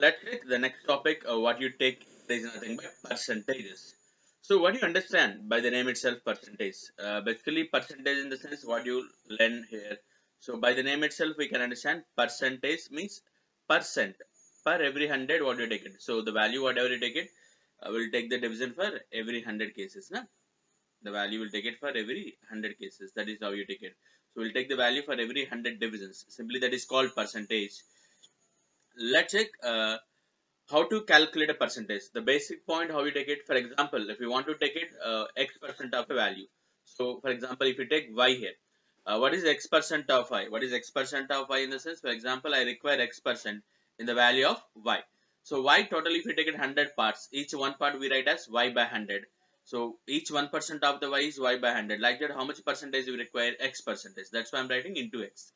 Let's take the next topic. What you take is nothing but percentages. So, what do you understand by the name itself, percentage? Basically, percentage in the sense what you learn here. So, by the name itself, we can understand percentage means percent per every 100 what you take it. So, the value whatever you take it will take the division for every 100 cases. Na? The value will take it for every 100 cases. That is how you take it. So, we'll take the value for every 100 divisions. Simply that is called percentage. Let's check. How to calculate a percentage. The basic point how you take it. For example, if you want to take it x percent of a value. So for example, if you take y here, what is x percent of y? What is x percent of y in the sense? For example, I require x percent in the value of y. So y total, if you take it 100 parts, each one part we write as y by 100. So each 1% of the y is y by 100. Like that, how much percentage you require? X percentage. That's why I'm writing into x.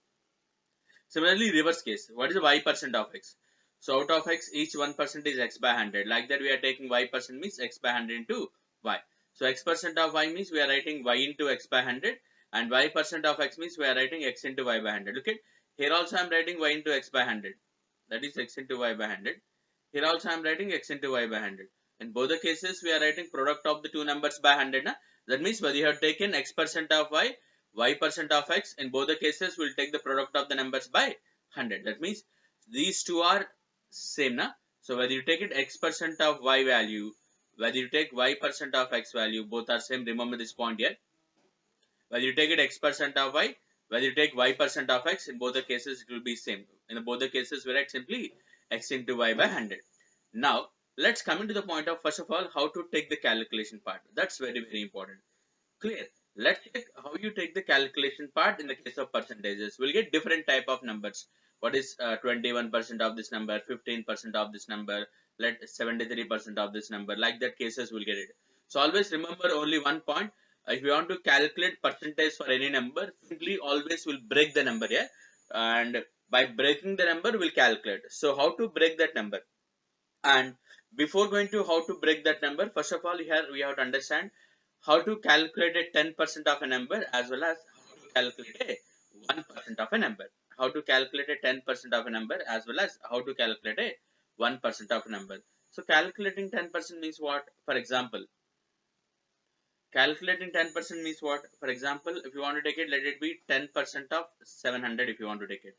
Similarly, reverse case, what is the y percent of x? So out of x, each 1% is x by 100. Like that, we are taking y percent means x by 100 into y. So x percent of y means we are writing y into x by 100, and y percent of x means we are writing x into y by 100. Look at here also I am writing y into x by 100. That is x into y by 100. Here also I am writing x into y by 100. In both the cases, we are writing product of the two numbers by 100. Na? That means whether you have taken x percent of y percent of x, in both the cases will take the product of the numbers by 100. That means these two are same. Na? So whether you take it x percent of y value, whether you take y percent of x value, both are same. Remember this point here. Whether you take it x percent of y, whether you take y percent of x, in both the cases it will be same. In both the cases we write simply x into y by 100. Now let's come into the point of first of all how to take the calculation part. That's very important. Clear. Let's check how you take the calculation part in the case of percentages. We'll get different type of numbers. What is 21% of this number, 15% of this number, let 73% of this number. Like that cases we'll get it. So always remember only one point. If you want to calculate percentage for any number, simply always will break the number here, and by breaking the number we'll calculate. So how to break that number? And before going to how to break that number, first of all here we have to understand how to calculate a 10% of a number, as well as how to calculate a 1% of a number. How to calculate a 10% of a number, as well as how to calculate a 1% of a number. So calculating 10% means what? For example, calculating 10% means what? For example, if you want to take it, let it be 10% of 700 if you want to take it.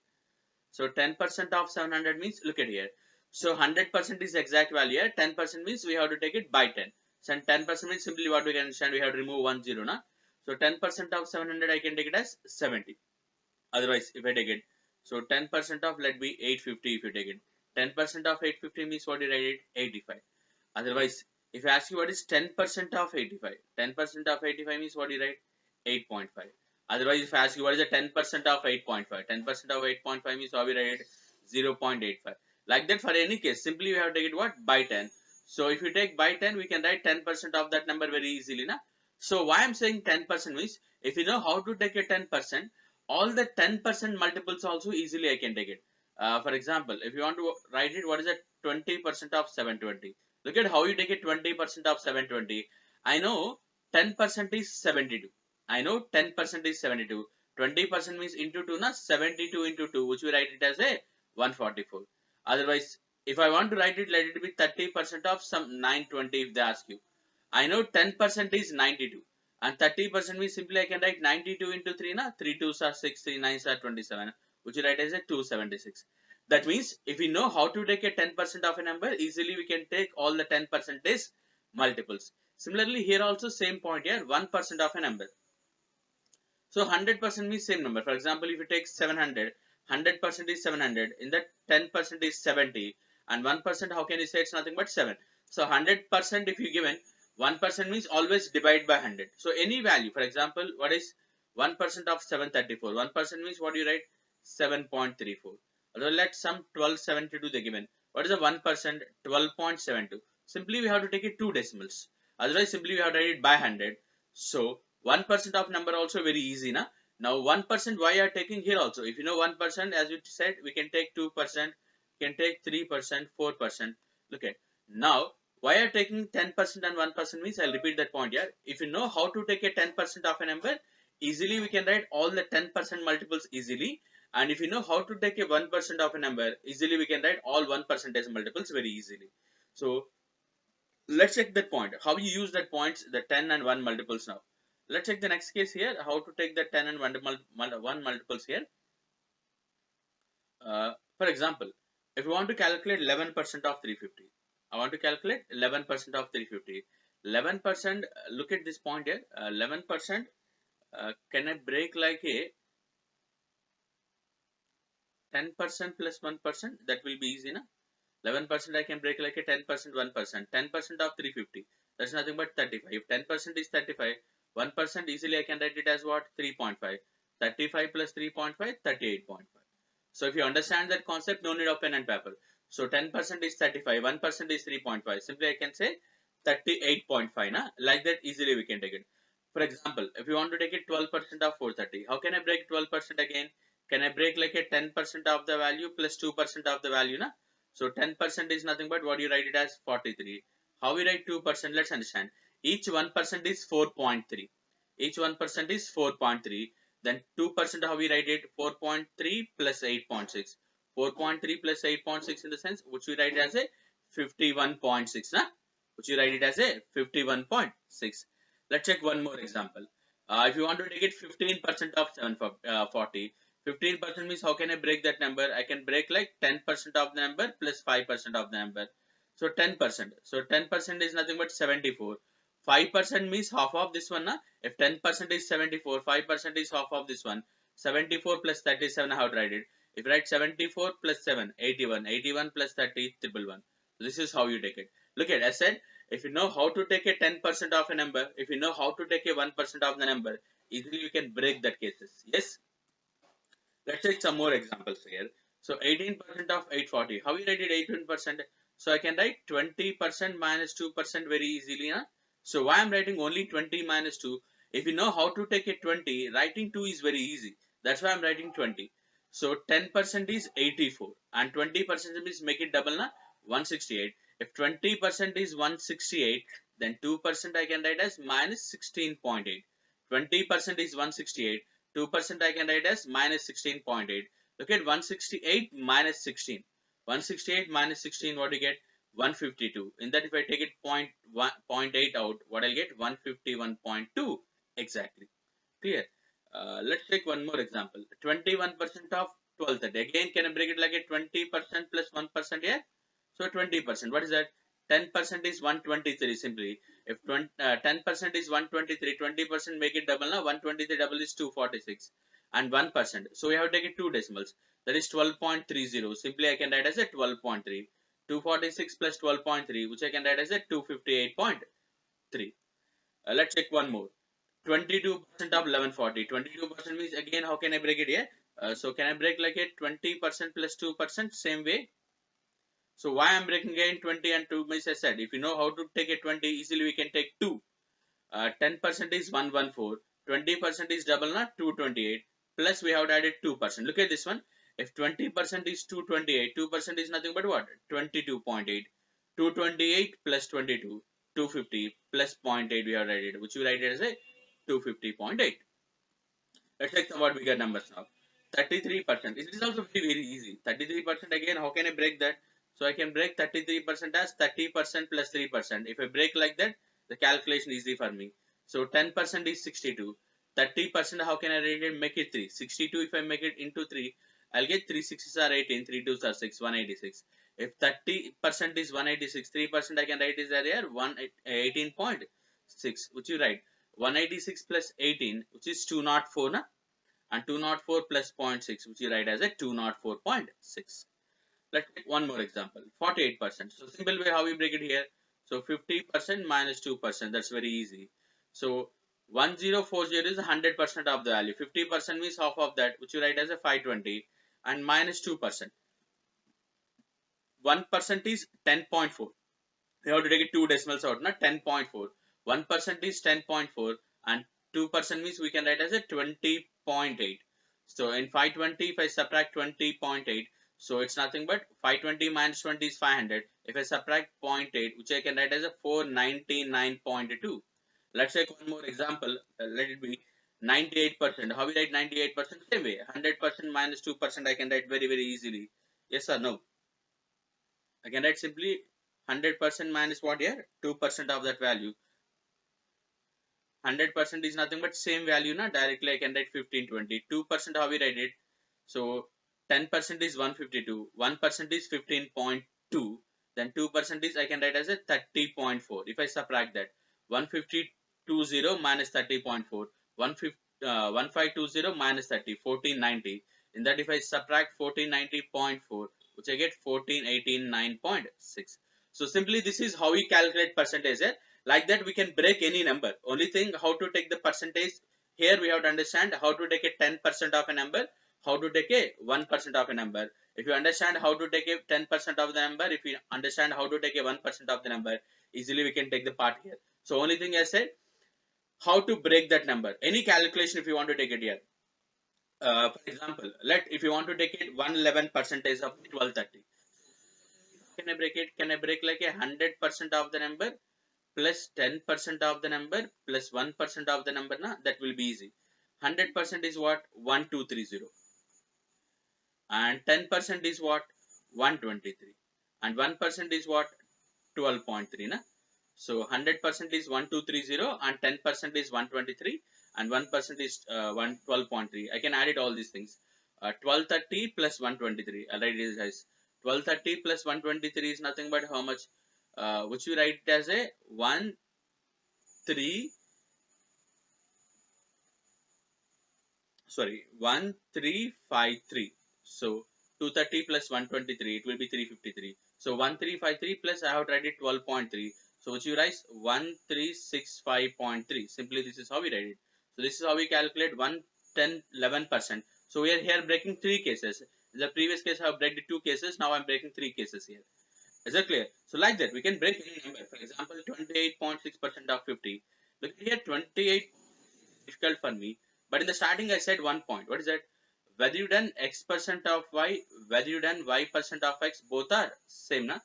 So 10% of 700 means, look at here. So 100% is exact value here. 10% means we have to take it by 10. So 10% means simply what we can understand, we have to remove 1 0. Na? So 10% of 700 I can take it as 70. Otherwise, if I take it, so 10% of, let be 850 if you take it. 10% of 850 means what you write it? 85. Otherwise, if I ask you what is 10% of 85, 10% of 85 means what you write? 8.5. Otherwise, if I ask you what is the 10% of 8.5, 10% of 8.5 means how we write it? 0.85. Like that for any case, simply we have to take it what? By 10. So if you take by 10, we can write 10% of that number very easily. Na? So why I'm saying 10% means, if you know how to take a 10%, all the 10% multiples also easily I can take it. For example, if you want to write it, what is the 20% of 720? Look at how you take it 20% of 720. I know 10% is 72. I know 10% is 72. 20% means into 2, na? 72 into 2, which we write it as a 144. Otherwise, if I want to write it, let it be 30% of some 920 if they ask you. I know 10% is 92. And 30% means simply I can write 92 into 3, na? 3 2s are 6, 3 9s are 27, which you write as a 276. That means if we know how to take a 10% of a number, easily we can take all the 10% multiples. Similarly, here also same point here, 1% of a number. So 100% means same number. For example, if you take 700, 100% is 700. In that 10% is 70, and 1% how can you say it's nothing but 7? So 100% if you given, 1% means always divide by 100. So any value, for example, what is 1% of 734? 1% means what do you write? 7.34. Although let some 1272 they given. What is the 1%? 12.72. Simply we have to take it two decimals. Otherwise simply we have to write it by 100. So 1% of number also very easy. Na? Now 1% why are taking here also. If you know 1%, as you said, we can take 2%, we can take 3%, 4%. Look at now. Why are taking 10% and 1% means, I'll repeat that point here. If you know how to take a 10% of a number, easily we can write all the 10% multiples easily. And if you know how to take a 1% of a number, easily we can write all 1% multiples very easily. So let's check that point. How you use that points, the 10 and 1 multiples now. Let's check the next case here. How to take the 10 and 1 multiples here. For example, if you want to calculate 11% of 350, I want to calculate 11% of 350. 11%, look at this point here. 11%, can I break like a 10% plus 1%? That will be easy, na? 11% I can break like a 10%, 1%. 10% of 350. That's nothing but 35. If 10% is 35, 1% easily I can write it as what? 3.5. 35 plus 3.5, 38.5. So if you understand that concept, no need of pen and paper. So 10% is 35, 1% is 3.5. Simply I can say 38.5. Na? Like that easily we can take it. For example, if you want to take it 12% of 430, how can I break 12% again? Can I break like a 10% of the value plus 2% of the value? Na? So 10% is nothing but what you write it as 43. How we write 2%? Let's understand. Each 1% is 4.3. Each 1% is 4.3. Then 2% how we write it? 4.3 plus 8.6. 4.3 plus 8.6 in the sense which we write as a 51.6. Na? Which you write it as a 51.6. Let's check one more example. If you want to take it 15% of 740, 15% means how can I break that number? I can break like 10% of the number plus 5% of the number. So 10%. So 10% is nothing but 74. 5% means half of this one. Na? If 10% is 74, 5% is half of this one. 74 plus 37, how to write it? If you write 74 plus 7, 81. 81 plus 30, 111. This is how you take it. Look at, I said, if you know how to take a 10% of a number, if you know how to take a 1% of the number, easily you can break that cases. Yes. Let's take some more examples here. So 18% of 840. How we write it 18%? So I can write 20% minus 2% very easily. Huh? So why I'm writing only 20 minus 2? If you know how to take a 20, writing 2 is very easy. That's why I'm writing 20. So 10% is 84 and 20% means make it double, na? 168. If 20% is 168, then 2% I can write as minus 16.8. 20% is 168. 2% I can write as minus 16.8. Look at 168 minus 16. 168 minus 16, what do you get? 152. In that, if I take it 0.8 out, what I'll get? 151.2 exactly. Clear? Let's take one more example. 21% of 1230. Again, can I break it like a 20% plus 1% here? So 20%. What is that? 10% is 123 simply. If 10% is 123, 20% make it double now. 123 double is 246 and 1%. So we have to take it two decimals. That is 12.30. Simply I can write as a 12.3. 246 plus 12.3, which I can write as a 258.3. Let's check one more. 22% of 1140. 22% means again how can I break it here? So can I break like a 20% plus 2% same way? So why I'm breaking again 20 and 2 means I said if you know how to take a 20 easily we can take 2. 10% is 114. 20% is double not 228 plus we have added 2%. Look at this one. If 20% is 228, 2% is nothing but what? 22.8. 228 plus 22, 250 plus 0.8 we have added, which we write it as a 250.8. Let's take some more bigger numbers now. 33%. It is also very easy. 33% again, how can I break that? So I can break 33% as 30% plus 3%. If I break like that, the calculation is easy for me. So 10% is 62. 30%, how can I write it? Make it 3. 62, if I make it into 3, I'll get 3 6s are 18, 3 2s are 6, 186. If 30% is 186, 3% I can write is there 18.6, which you write 186 plus 18, which is 204, na? And 204 plus 0.6, which you write as a 204.6. Let's take one more example. 48%. So simple way how we break it here. So 50% minus 2%. That's very easy. So 1040 is 100% of the value. 50% means half of that, which you write as a 520, and minus 2%. 1% is 10.4. We have to take it two decimals out, not 10.4. 1% is 10.4 and 2% means we can write as a 20.8. So in 520, if I subtract 20.8, so it's nothing but 520 minus 20 is 500. If I subtract 0.8, which I can write as a 499.2. Let's take one more example. Let it be 98%. How we write 98%? Same way. 100% minus 2% I can write very, very easily. Yes or no? I can write simply 100% minus what here? 2% of that value. 100% is nothing but same value, na? Directly I can write 1520. 2% how we write it? So 10% is 152. 1% is 15.2. Then 2% is I can write as a 30.4. If I subtract that, 1520 minus 30.4. 1520 minus 30, 1490. In that if I subtract 1490.4, which I get 1489.6. So simply this is how we calculate percentage. Like that we can break any number. Only thing, how to take the percentage. Here we have to understand how to take a 10% of a number, how to take a 1% of a number. If you understand how to take a 10% of the number, if you understand how to take a 1% of the number, easily we can take the part here. So only thing I said, how to break that number. Any calculation if you want to take it here. For example, if you want to take it 111 percentage of 1230. Can I break it? Can I break like a 100% of the number plus 10% of the number plus 1% of the number? Na, that will be easy. 100% is what? 1230. And 10% is what? 123. And 1% is what? 12.3. Na? So 100% is 1230 and 10% is 123 and 1% is 12.3. I can add it all these things. 1230 plus 123. I'll write it as 1230 plus 123 is nothing but how much? Which we write as a 1353. So 230 plus 123, it will be 353. So 1353 plus I have to write it 12.3. So which you write 1365.3. Simply this is how we write it. So this is how we calculate 11%. So we are here breaking three cases. In the previous case I have break two cases. Now I am breaking three cases here. Is that clear? So like that we can break any number. For example, 28.6% of 50. Look here, 28 difficult for me. But in the starting I said 1 point. What is that? Whether you done x% of y, whether you done y% of x, both are same, na?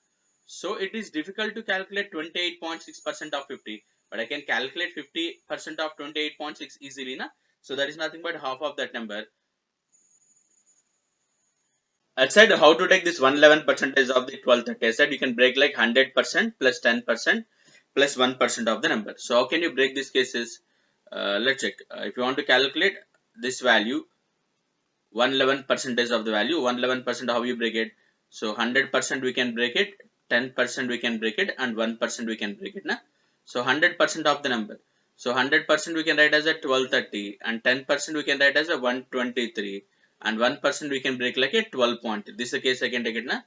So it is difficult to calculate 28.6% of 50. But I can calculate 50% of 28.6 easily, na? So that is nothing but half of that number. I said how to take this 111 percentage of the 1230. I said you can break like 100% plus 10% plus 1% of the number. So how can you break these cases? Let's check. If you want to calculate this value, 111 percentage of the value, 111% how you break it? So 100% we can break it, 10% we can break it, and 1% we can break it. Na? So 100% of the number. So 100% we can write as a 1230 and 10% we can write as a 123 and 1% we can break like a 12 point. This is the case I can take it, na?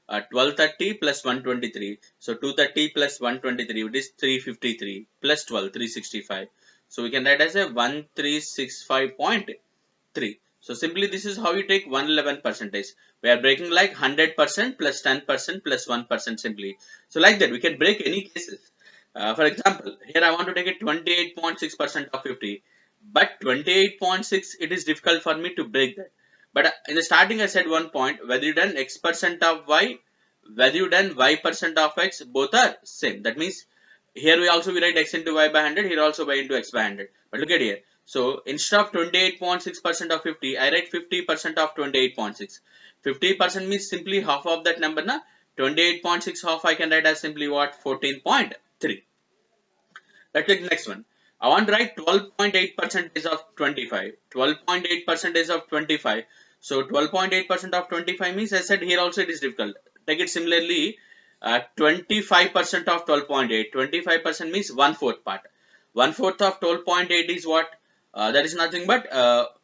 1230 plus 123. So 230 plus 123, which is 353 plus 12, 365. So we can write as a 1365.3. So simply this is how you take 111 percentage. We are breaking like 100% plus 10% plus 1% simply. So like that we can break any cases. For example, here I want to take a 28.6% of 50. But 28.6 it is difficult for me to break that. But in the starting I said 1 point, whether you done x% of y, whether you done y% of x, both are same. That means here we also we write x into y by 100, here also y into x by 100. But look at here. So instead of 28.6% of 50, I write 50% of 28.6. 50% means simply half of that number, na? 28.6 half I can write as simply what? 14.3. Let's take the next one. I want to write 12.8% of 25. 12.8% of 25. So 12.8% of 25 means I said here also it is difficult. Take it similarly. 25% of 12.8. 25% means 1/4 part. 1/4 of 12.8 is what? That is nothing but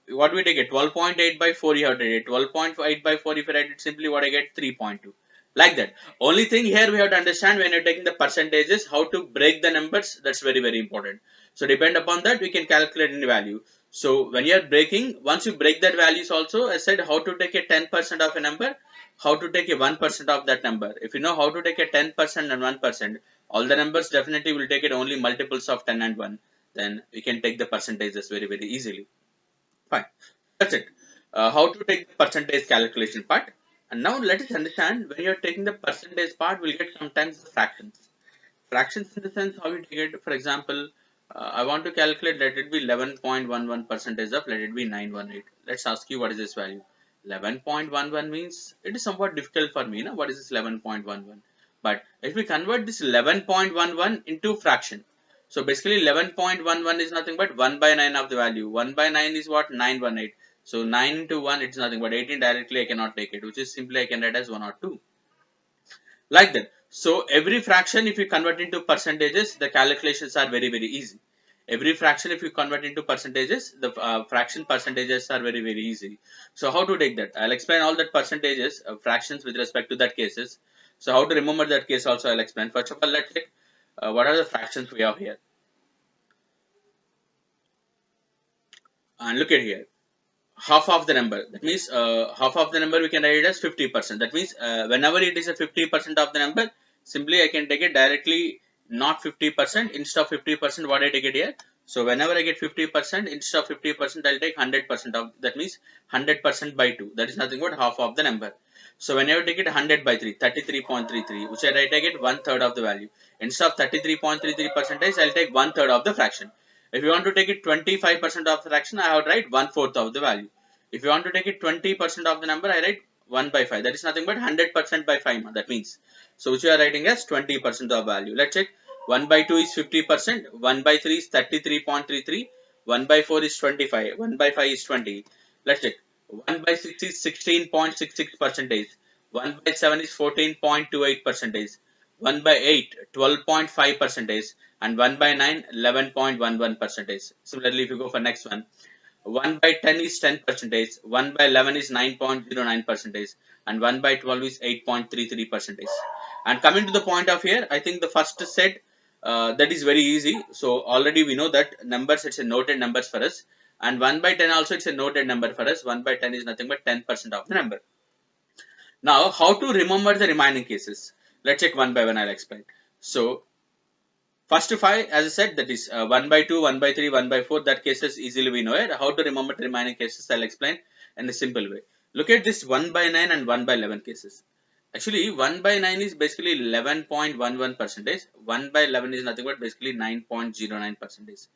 what we take it? 12.8 by 4 you have to take it. 12.8 by 4 if I write it simply what I get? 3.2. Like that. Only thing here we have to understand when you're taking the percentages, how to break the numbers. That's very, very important. So depend upon that, we can calculate any value. So when you are breaking, once you break that values also, I said how to take a 10% of a number, how to take a 1% of that number. If you know how to take a 10% and 1%, all the numbers definitely will take it only multiples of 10 and 1. Then we can take the percentages very, very easily. Fine. That's it. How to take the percentage calculation part. And now let us understand when you are taking the percentage part, we'll get sometimes the fractions. Fractions in the sense how you take it. For example, I want to calculate, let it be 11.11 percentage of, let it be 918. Let's ask you what is this value. 11.11 means it is somewhat difficult for me. Now, what is this 11.11? But if we convert this 11.11 into fraction, so basically 11.11 is nothing but 1 by 9 of the value. 1 by 9 is what? 918. So 9 into 1 it's nothing but 18. Directly I cannot take it, which is simply I can write as 1 or 2. Like that. So every fraction, if you convert into percentages, the calculations are very easy. Every fraction, if you convert into percentages, the fraction percentages are very easy. So how to take that? I'll explain all that percentages fractions with respect to that cases. So how to remember that case also I'll explain. First of all, let's check what are the fractions we have here. And look at here, half of the number, that means half of the number we can write it as 50%. That means whenever it is a 50% of the number, simply I can take it directly, not 50%. Instead of 50%, what I take it here, so whenever I get 50%, instead of 50% I'll take 100% of, that means 100% by 2, that is nothing but half of the number. So whenever I take it 100 by 3, 33.33, which I write, I get one third of the value. Instead of 33.33 percentage, I'll take one third of the fraction. If you want to take it 25% of the fraction, I would write one fourth of the value. If you want to take it 20% of the number, I write 1 by 5. That is nothing but 100% by 5. That means, so which you are writing as 20% of value. Let's check. 1 by 2 is 50%. 1 by 3 is 33.33. 1 by 4 is 25. 1 by 5 is 20. Let's check. 1 by 6 is 16.66 percentage. 1 by 7 is 14.28 percentage. 1 by 8, 12.5 percentage. And 1 by 9, 11.11 percentage. Similarly, if you go for next one, 1 by 10 is 10 percentage, 1 by 11 is 9.09 percentage, and 1 by 12 is 8.33 percentage. And coming to the point of here, I think the first set, that is very easy. So already we know that numbers, it's a noted numbers for us, and 1 by 10 also it's a noted number for us. 1 by 10 is nothing but 10% of the number. Now how to remember the remaining cases? Let's check one by one, I'll explain. So first five, as I said, that is 1 by 2, 1 by 3, 1 by 4, that cases easily we know it. How to remember the remaining cases, I'll explain in a simple way. Look at this 1 by 9 and 1 by 11 cases. Actually, 1 by 9 is basically 11.11 percentage. 1 by 11 is nothing but basically 9.09 percentage.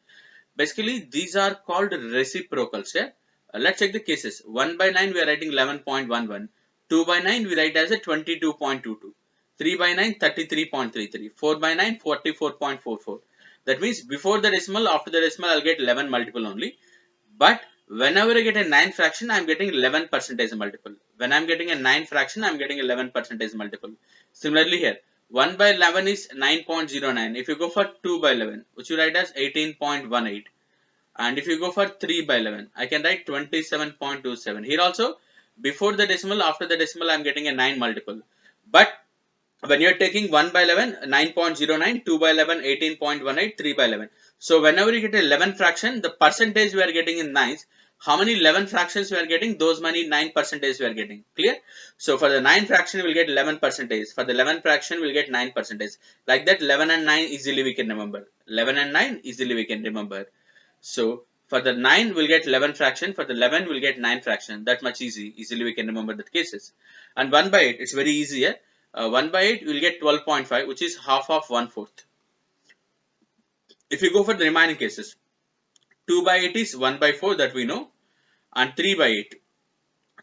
Basically, these are called reciprocals. Yeah? Let's check the cases. 1 by 9, we are writing 11.11. 2 by 9, we write as a 22.22. 3 by 9, 33.33. 4 by 9, 44.44. That means before the decimal, after the decimal, I'll get 11 multiple only. But whenever I get a 9 fraction, I'm getting 11 percentage multiple. When I'm getting a 9 fraction, I'm getting 11 percentage multiple. Similarly here, 1 by 11 is 9.09. If you go for 2 by 11, which you write as 18.18. And if you go for 3 by 11, I can write 27.27. Here also, before the decimal, after the decimal, I'm getting a 9 multiple. But when you're taking 1 by 11, 9.09, 2 by 11, 18.18, 3 by 11. So whenever you get a 11 fraction, the percentage we are getting in nines, how many 11 fractions we are getting, those many 9 percentage we are getting. Clear? So for the 9 fraction, we'll get 11 percentage. For the 11 fraction, we'll get 9 percentage. Like that, 11 and 9 easily we can remember. 11 and 9 easily we can remember. So for the 9, we'll get 11 fraction. For the 11, we'll get 9 fraction. That much easily we can remember the cases. And 1 by 8, it's very easy here. 1 by 8, we'll get 12.5, which is half of 1/4. If you go for the remaining cases, 2 by 8 is 1 by 4, that we know, and 3 by 8.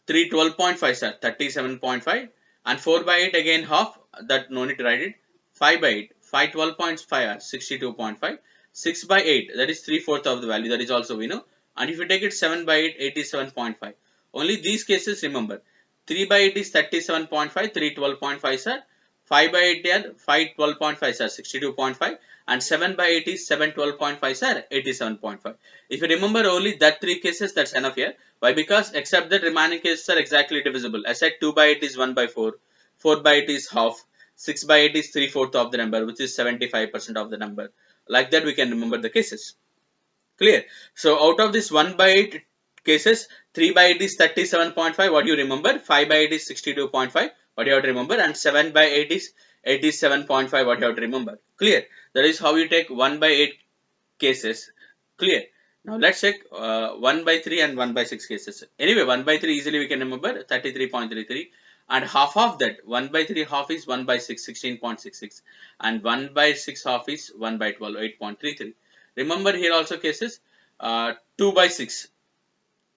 3 12.5 sir, 37.5, and 4 by 8 again half, that no need to write it. 5 by 8, 5 12.5 are 62.5. 6 by 8, that is 3/4 of the value, that is also we know. And if you take it 7 by 8, 87.5. Only these cases remember. 3 by 8 is 37.5, 3 12.5 sir. 5 by 8 are 5 12.5 sir, 62.5. And 7 by 8 is 7 12.5 sir, 87.5. If you remember only that 3 cases, that's enough here. Why? Because except that remaining cases are exactly divisible. I said 2 by 8 is 1 by 4, 4 by 8 is half, 6 by 8 is 3/4 of the number, which is 75% of the number. Like that we can remember the cases. Clear? So out of this 1 by 8 cases, 3 by 8 is 37.5, what do you remember? 5 by 8 is 62.5, what do you have to remember? And 7 by 8 is 87.5, what you have to remember. Clear? That is how you take 1 by 8 cases. Clear? Now let's check 1 by 3 and 1 by 6 cases. Anyway, 1 by 3 easily we can remember, 33.33. And half of that, 1 by 3 half is 1 by 6, 16.66. And 1 by 6 half is 1 by 12, 8.33. Remember here also cases 2 by 6.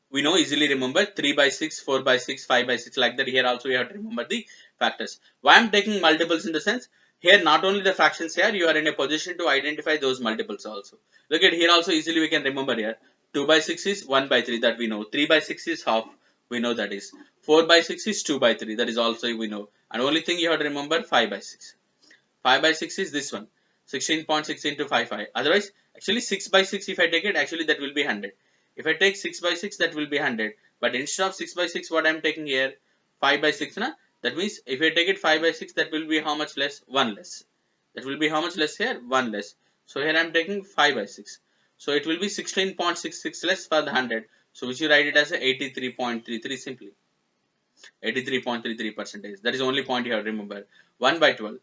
We know easily remember 3 by 6, 4 by 6, 5 by 6 like that. Here also you have to remember the factors. Why I'm taking multiples in the sense here not only the fractions here you are in a position to identify those multiples also. Look at here also easily we can remember here 2 by 6 is 1 by 3 that we know, 3 by 6 is half we know that is, 4 by 6 is 2 by 3 that is also we know, and only thing you have to remember 5 by 6. 5 by 6 is this one, 16.6 into 5. Otherwise, actually 6 by 6 if I take it, actually that will be 100. If I take 6 by 6, that will be 100. But instead of 6 by 6, what I am taking here, 5 by 6, na? That means if I take it 5 by 6, that will be how much less? 1 less. That will be how much less here? 1 less. So here I am taking 5 by 6. So it will be 16.66 less for the 100. So which you write it as a 83.33 simply. 83.33 percentage. That is the only point you have to remember. 1 by 12.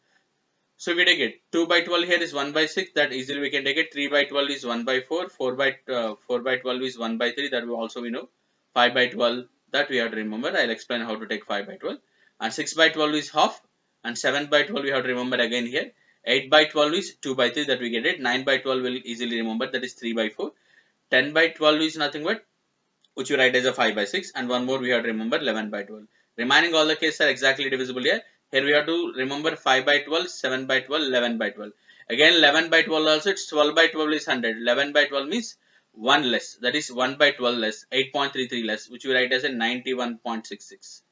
So if we take it 2 by 12 here is 1 by 6, that easily we can take it. 3 by 12 is 1 by 4, 4 by 12 is 1 by 3, that we also we know. 5 by 12 that we have to remember. I'll explain how to take 5 by 12. And 6 by 12 is half, and 7 by 12 we have to remember again here. 8 by 12 is 2 by 3, that we get it. 9 by 12 will easily remember, that is 3 by 4. 10 by 12 is nothing but which you write as a 5 by 6, and one more we have to remember 11 by 12. Remaining all the cases are exactly divisible here. Here we have to remember 5 by 12, 7 by 12, 11 by 12. Again 11 by 12 also, it's 12 by 12 is 100. 11 by 12 means 1 less, that is 1 by 12 less, 8.33 less, which we write as a 91.66.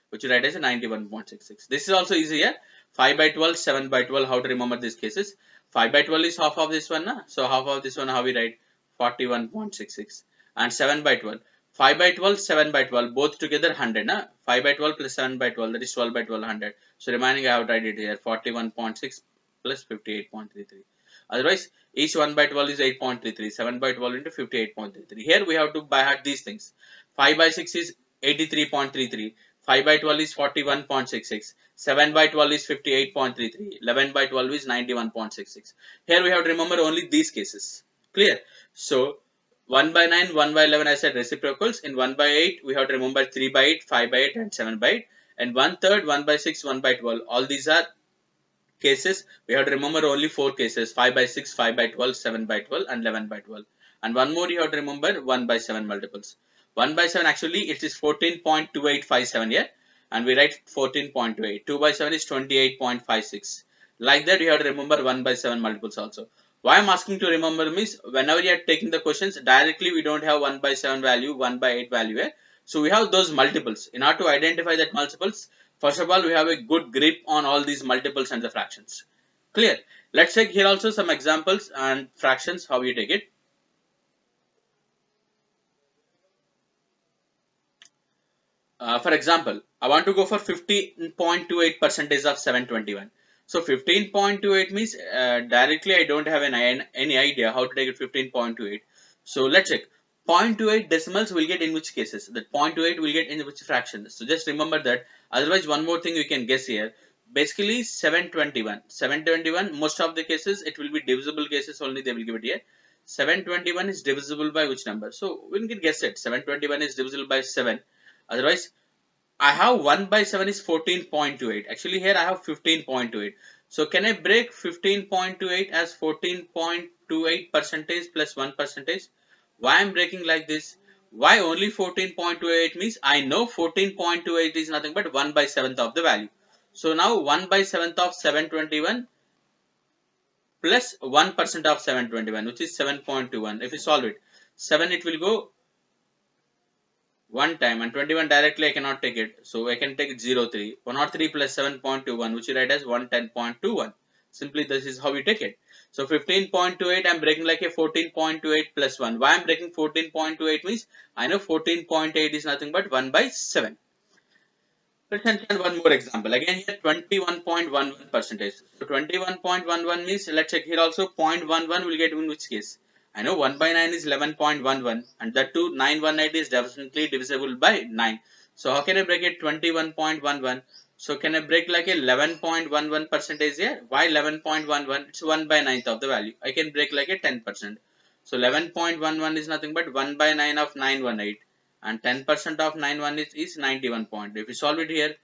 Which you write as a 91.66. This is also easy here. 5 by 12, 7 by 12, how to remember these cases. 5 by 12 is half of this one, na? So half of this one, how we write? 41.66. And 7 by 12. 5 by 12, 7 by 12, both together 100. Na? 5 by 12 plus 7 by 12, that is 12 by 12, 100. So remaining I have to write it here, 41.6 plus 58.33. Otherwise, each 1 by 12 is 8.33. 7 by 12 into 58.33. Here we have to by heart these things. 5 by 6 is 83.33. 5 by 12 is 41.66. 7 by 12 is 58.33. 11 by 12 is 91.66. Here we have to remember only these cases. Clear? So, 1 by 9, 1 by 11 I said reciprocals. In 1 by 8, we have to remember 3 by 8, 5 by 8 and 7 by 8. And 1/3, 1 by 6, 1 by 12. All these are cases. We have to remember only 4 cases. 5 by 6, 5 by 12, 7 by 12 and 11 by 12. And one more you have to remember 1 by 7 multiples. 1 by 7 actually it is 14.2857 here, and we write 14.28. 2 by 7 is 28.56. Like that you have to remember 1 by 7 multiples also. Why I'm asking to remember means whenever you are taking the questions directly we don't have 1 by 7 value, 1 by 8 value here. So we have those multiples. In order to identify that multiples, first of all we have a good grip on all these multiples and the fractions. Clear? Let's take here also some examples and fractions how you take it. For example, I want to go for 15.28 percentage of 721. So 15.28 means directly I don't have any idea how to take it 15.28. So let's check. 0.28 decimals will get in which cases? That 0.28 will get in which fraction? So just remember that. Otherwise, one more thing you can guess here. Basically 721. 721, most of the cases it will be divisible cases only they will give it here. 721 is divisible by which number? So we can guess it. 721 is divisible by 7. Otherwise, I have 1 by 7 is 14.28. Actually, here I have 15.28. So, can I break 15.28 as 14.28 percentage plus 1 percentage? Why I am breaking like this? Why only 14.28 means I know 14.28 is nothing but 1 by 7th of the value. So, now 1 by 7th of 721 plus 1% of 721, which is 7.21. If you solve it, 7 it will go one time, and 21 directly I cannot take it. So I can take it 0.3. 103 plus 7.21, which you write as 110.21. Simply this is how we take it. So 15.28 I'm breaking like a 14.28 plus 1. Why I'm breaking 14.28 means I know 14.8 is nothing but 1 by 7. Let's understand one more example. Again here 21.11 percentage. So 21.11 means let's check here also 0.11 will get in which case? I know 1 by 9 is 11.11 and that too 918 is definitely divisible by 9. So how can I break it 21.11? So can I break like a 11.11 percentage here? Why 11.11? It's 1 by 9th of the value. I can break like a 10%. So 11.11 is nothing but 1 by 9 of 918. And 10% of 91 is 91 point. If we solve it here,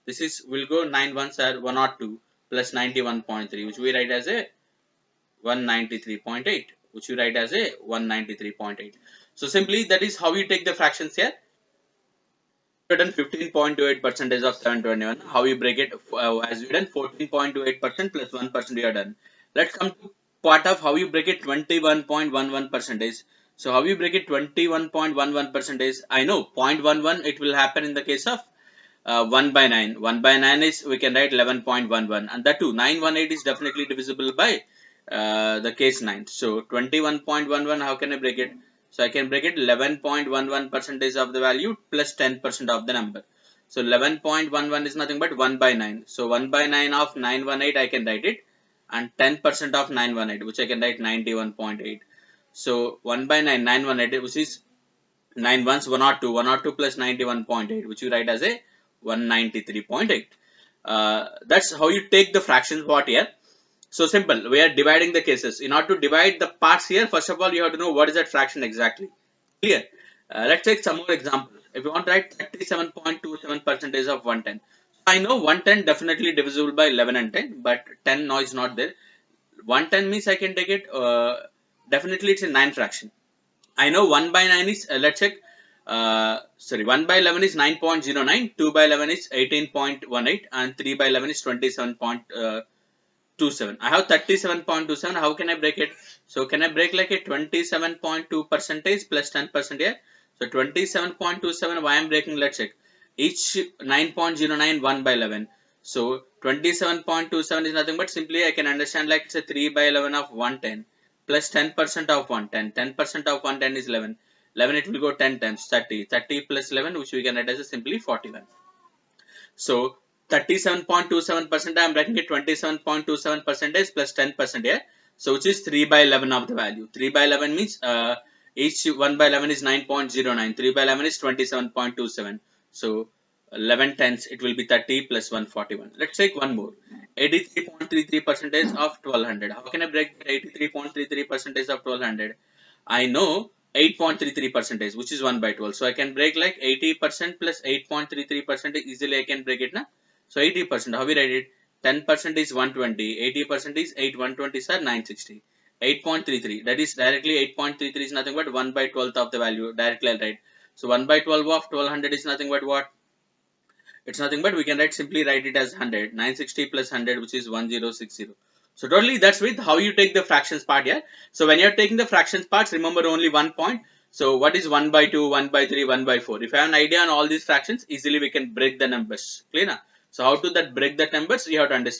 this is will go 9 ones are 102 plus 91.3, which we write as a 193.8, which you write as a 193.8. So simply that is how you take the fractions here. 15.28% of 721. How you break it? As you done 14.28% plus 1% you are done. Let's come to part of how you break it. 21.11%. So how you break it? 21.11%. I know 0.11 it will happen in the case of 1 by 9. 1 by 9 is we can write 11.11, and that too 918 is definitely divisible by the case 9. So 21.11, how can I break it? So I can break it 11.11% of the value plus 10% of the number. So 11.11 is nothing but 1 by 9. So 1 by 9 of 918 I can write it, and 10% of 918, which I can write 91.8. So 1 by 9, 918, which is 9 ones 102, 102 plus 91.8, which you write as a 193.8. That's how you take the fractions part here. So simple, we are dividing the cases. In order to divide the parts here, first of all, you have to know what is that fraction exactly. Clear? Let's take some more examples. If you want to write 37.27% of 110. I know 110 definitely divisible by 11 and 10, but 10 no is not there. 110 means I can take it, definitely it's a 9 fraction. I know 1 by 9 is, let's check, 1 by 11 is 9.09, 2 by 11 is 18.18, and 3 by 11 is 27.27. I have 37.27. How can I break it? So can I break like a 27.2 percentage plus 10% here? So 27.27, why I am breaking? Let's check. Each 9.09, 1 by 11. So 27.27 is nothing but simply I can understand like it's a 3 by 11 of 110 plus 10% of 110. 10% of 110 is 11. 11 it will go 10 times 30. 30 plus 11, which we can write as a simply 41. So 37.27%, I am writing it 27.27% plus 10% here. So which is 3 by 11 of the value. 3 by 11 means each 1 by 11 is 9.09. 3 by 11 is 27.27. So 11 tenths, it will be 30 plus 141. Let's take one more. 83.33% of 1200. How can I break 83.33% of 1200? I know 8.33%, which is 1 by 12. So I can break like 80% plus 8.33%, easily I can break it now. So 80%, how we write it? 10% is 120, 80% is 8, 120 is 960. 8.33, that is directly 8.33 is nothing but 1 by 12th of the value, directly I'll write. So 1 by 12 of 1200 is nothing but what? It's nothing but we can simply write it as 100. 960 plus 100, which is 1060. So totally that's with how you take the fractions part here. So when you're taking the fractions parts, remember only one point. So what is 1 by 2, 1 by 3, 1 by 4? If you have an idea on all these fractions, easily we can break the numbers. Clear now? So how to that break the numbers, you have to understand.